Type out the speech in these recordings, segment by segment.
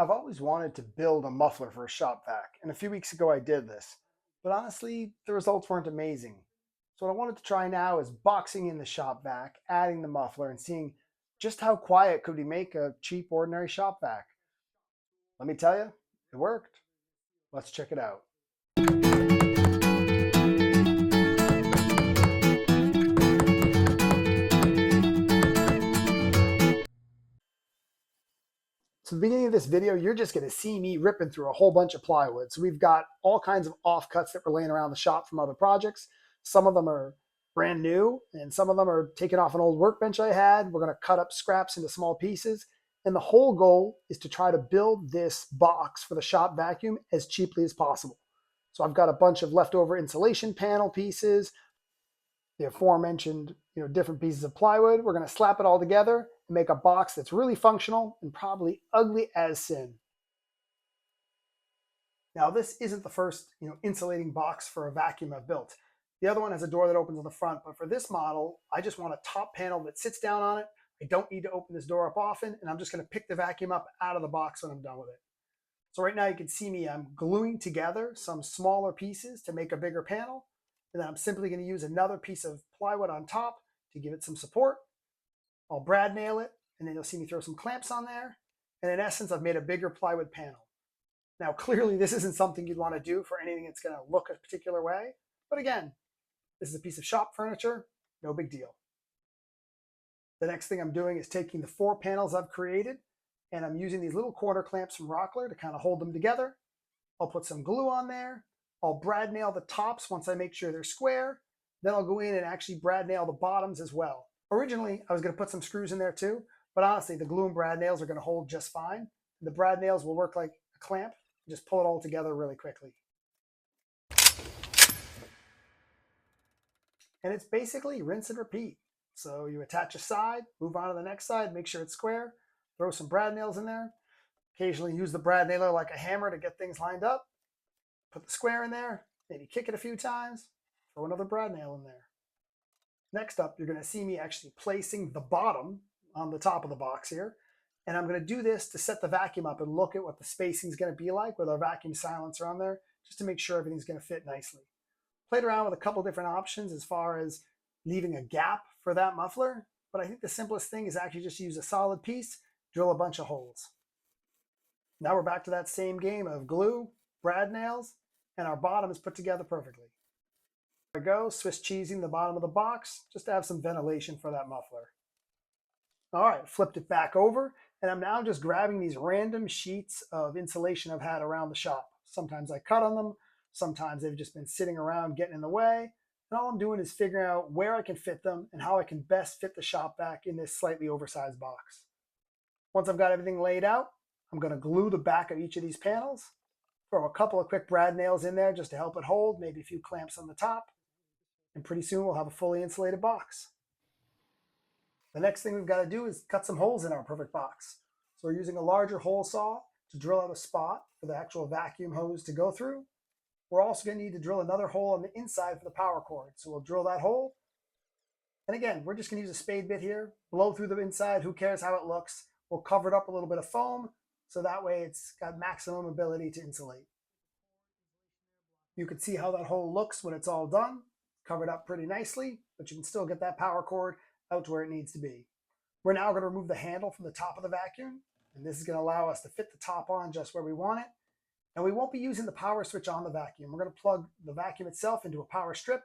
I've always wanted to build a muffler for a shop vac, and a few weeks ago I did this. But honestly, the results weren't amazing. So what I wanted to try now is boxing in the shop vac, adding the muffler, and seeing just how quiet could we make a cheap, ordinary shop vac. Let me tell you, it worked. Let's check it out. So at the beginning of this video, you're just going to see me ripping through a whole bunch of plywood. So we've got all kinds of offcuts that were laying around the shop from other projects. Some of them are brand new, and some of them are taken off an old workbench I had. We're going to cut up scraps into small pieces. And the whole goal is to try to build this box for the shop vacuum as cheaply as possible. So I've got a bunch of leftover insulation panel pieces, the aforementioned, different pieces of plywood. We're going to slap it all together and make a box that's really functional and probably ugly as sin. Now, this isn't the first, insulating box for a vacuum I've built. The other one has a door that opens on the front, but for this model, I just want a top panel that sits down on it. I don't need to open this door up often, and I'm just going to pick the vacuum up out of the box when I'm done with it. So right now you can see me, I'm gluing together some smaller pieces to make a bigger panel. And then I'm simply going to use another piece of plywood on top to give it some support. I'll brad nail it, and then you'll see me throw some clamps on there. And in essence, I've made a bigger plywood panel. Now, clearly, this isn't something you'd want to do for anything that's going to look a particular way. But again, this is a piece of shop furniture, no big deal. The next thing I'm doing is taking the 4 panels I've created, and I'm using these little corner clamps from Rockler to kind of hold them together. I'll put some glue on there. I'll brad nail the tops once I make sure they're square. Then I'll go in and actually brad nail the bottoms as well. Originally, I was going to put some screws in there too, but honestly, the glue and brad nails are going to hold just fine. The brad nails will work like a clamp. Just pull it all together really quickly. And it's basically rinse and repeat. So you attach a side, move on to the next side, make sure it's square, throw some brad nails in there. Occasionally use the brad nailer like a hammer to get things lined up. Put the square in there, maybe kick it a few times, throw another brad nail in there. Next up, you're going to see me actually placing the bottom on the top of the box here. And I'm going to do this to set the vacuum up and look at what the spacing is going to be like with our vacuum silencer on there, just to make sure everything's going to fit nicely. Played around with a couple different options as far as leaving a gap for that muffler, but I think the simplest thing is actually just use a solid piece, drill a bunch of holes. Now we're back to that same game of glue, brad nails, and our bottom is put together perfectly. There we go, Swiss cheesing the bottom of the box, just to have some ventilation for that muffler. All right, flipped it back over, and I'm now just grabbing these random sheets of insulation I've had around the shop. Sometimes I cut on them, sometimes they've just been sitting around getting in the way, and all I'm doing is figuring out where I can fit them and how I can best fit the shop vac in this slightly oversized box. Once I've got everything laid out, I'm going to glue the back of each of these panels, throw a couple of quick brad nails in there just to help it hold, maybe a few clamps on the top, and pretty soon we'll have a fully insulated box. The next thing we've got to do is cut some holes in our perfect box. So we're using a larger hole saw to drill out a spot for the actual vacuum hose to go through. We're also going to need to drill another hole on the inside for the power cord. So we'll drill that hole. And again, we're just going to use a spade bit here, blow through the inside. Who cares how it looks? We'll cover it up with a little bit of foam, so that way it's got maximum ability to insulate. You can see how that hole looks when it's all done. Covered up pretty nicely, but you can still get that power cord out to where it needs to be. We're now going to remove the handle from the top of the vacuum, and this is going to allow us to fit the top on just where we want it. And we won't be using the power switch on the vacuum. We're going to plug the vacuum itself into a power strip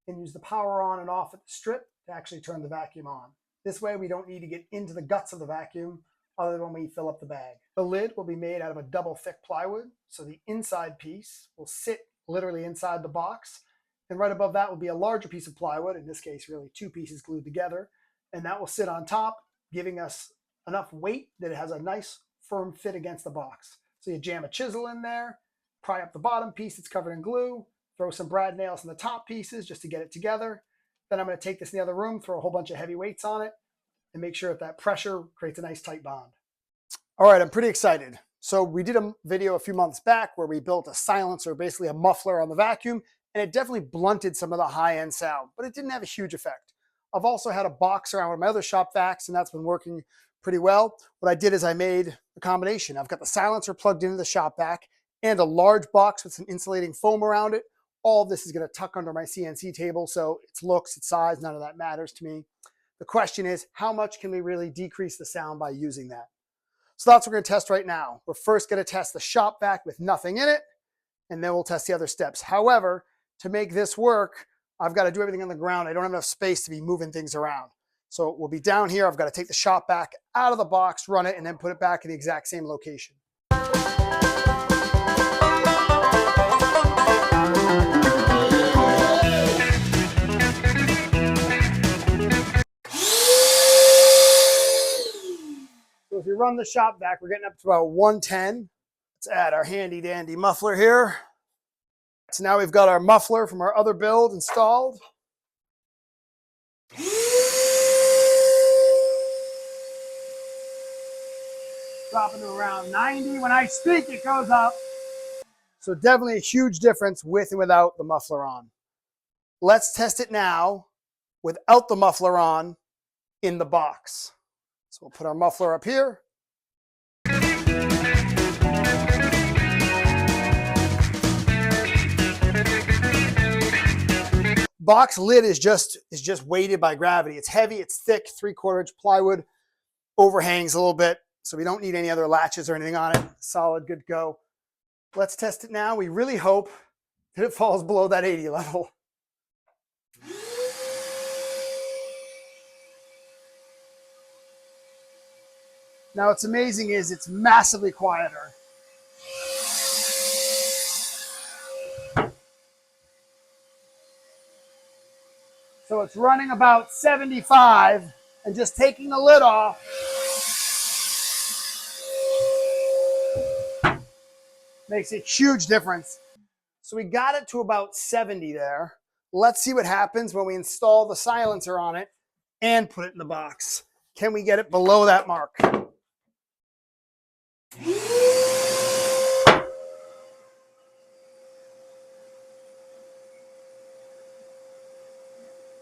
and use the power on and off at the strip to actually turn the vacuum on. This way we don't need to get into the guts of the vacuum other than when we fill up the bag. The lid will be made out of a double thick plywood, so the inside piece will sit literally inside the box, and right above that will be a larger piece of plywood, in this case really 2 pieces glued together, and that will sit on top, giving us enough weight that it has a nice firm fit against the box. So you jam a chisel in there, pry up the bottom piece that's covered in glue, throw some brad nails in the top pieces just to get it together. Then I'm going to take this in the other room, throw a whole bunch of heavy weights on it, and make sure that pressure creates a nice tight bond. All right, I'm pretty excited. So we did a video a few months back where we built a silencer, basically a muffler on the vacuum, and it definitely blunted some of the high-end sound, but it didn't have a huge effect. I've also had a box around with my other shop vacs, and that's been working pretty well. What I did is I made a combination. I've got the silencer plugged into the Shopvac and a large box with some insulating foam around it. All of this is going to tuck under my CNC table, so its looks, its size, none of that matters to me. The question is, how much can we really decrease the sound by using that? So that's what we're going to test right now. We're first going to test the Shopvac with nothing in it, and then we'll test the other steps. However, to make this work, I've got to do everything on the ground. I don't have enough space to be moving things around. So we'll be down here. I've got to take the Shopvac out of the box, run it, and then put it back in the exact same location. So if you run the Shopvac, we're getting up to about 110. Let's add our handy dandy muffler here. So now we've got our muffler from our other build installed. Dropping to around 90. When I speak, it goes up. So definitely a huge difference with and without the muffler on. Let's test it now without the muffler on in the box. So we'll put our muffler up here. Box lid is just weighted by gravity. It's heavy, it's thick, 3/4 inch plywood, overhangs a little bit, so we don't need any other latches or anything on it. Solid, good to go. Let's test it now. We really hope that it falls below that 80 level. Now what's amazing is it's massively quieter. So it's running about 75, and just taking the lid off, makes a huge difference. So we got it to about 70 there. Let's see what happens when we install the silencer on it and put it in the box. Can we get it below that mark?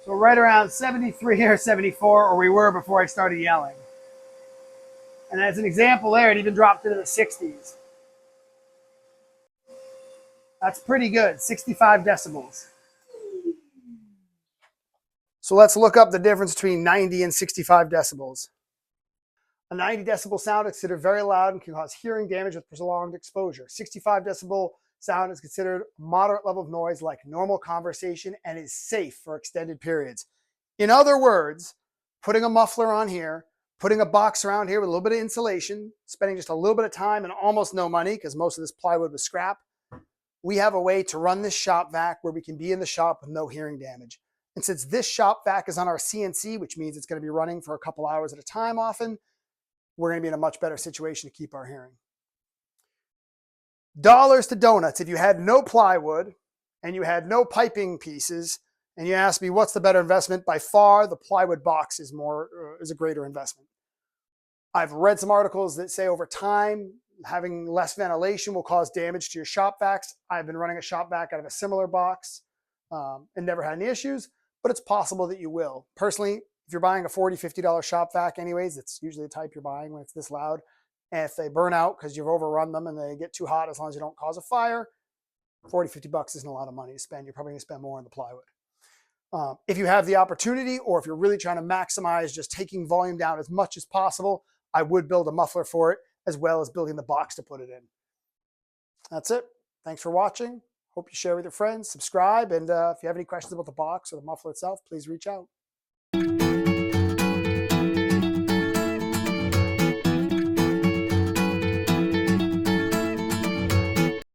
So right around 73 or 74, or we were before I started yelling. And as an example there, it even dropped into the 60s. That's pretty good, 65 decibels. So let's look up the difference between 90 and 65 decibels. A 90 decibel sound is considered very loud and can cause hearing damage with prolonged exposure. 65 decibel sound is considered a moderate level of noise like normal conversation and is safe for extended periods. In other words, putting a muffler on here, putting a box around here with a little bit of insulation, spending just a little bit of time and almost no money because most of this plywood was scrap, we have a way to run this Shopvac where we can be in the shop with no hearing damage. And since this Shopvac is on our CNC, which means it's going to be running for a couple hours at a time often, we're going to be in a much better situation to keep our hearing. Dollars to donuts. If you had no plywood and you had no piping pieces and you asked me what's the better investment, by far the plywood box is a greater investment. I've read some articles that say over time having less ventilation will cause damage to your Shopvacs. I've been running a Shopvac out of a similar box and never had any issues, but it's possible that you will. Personally, if you're buying a $40, $50 Shopvac anyways, it's usually the type you're buying when it's this loud. And if they burn out because you've overrun them and they get too hot, as long as you don't cause a fire, 40, 50 bucks isn't a lot of money to spend. You're probably going to spend more on the plywood. If you have the opportunity, or if you're really trying to maximize just taking volume down as much as possible, I would build a muffler for it, as well as building the box to put it in. That's it. Thanks for watching. Hope you share with your friends, subscribe, and if you have any questions about the box or the muffler itself, please reach out.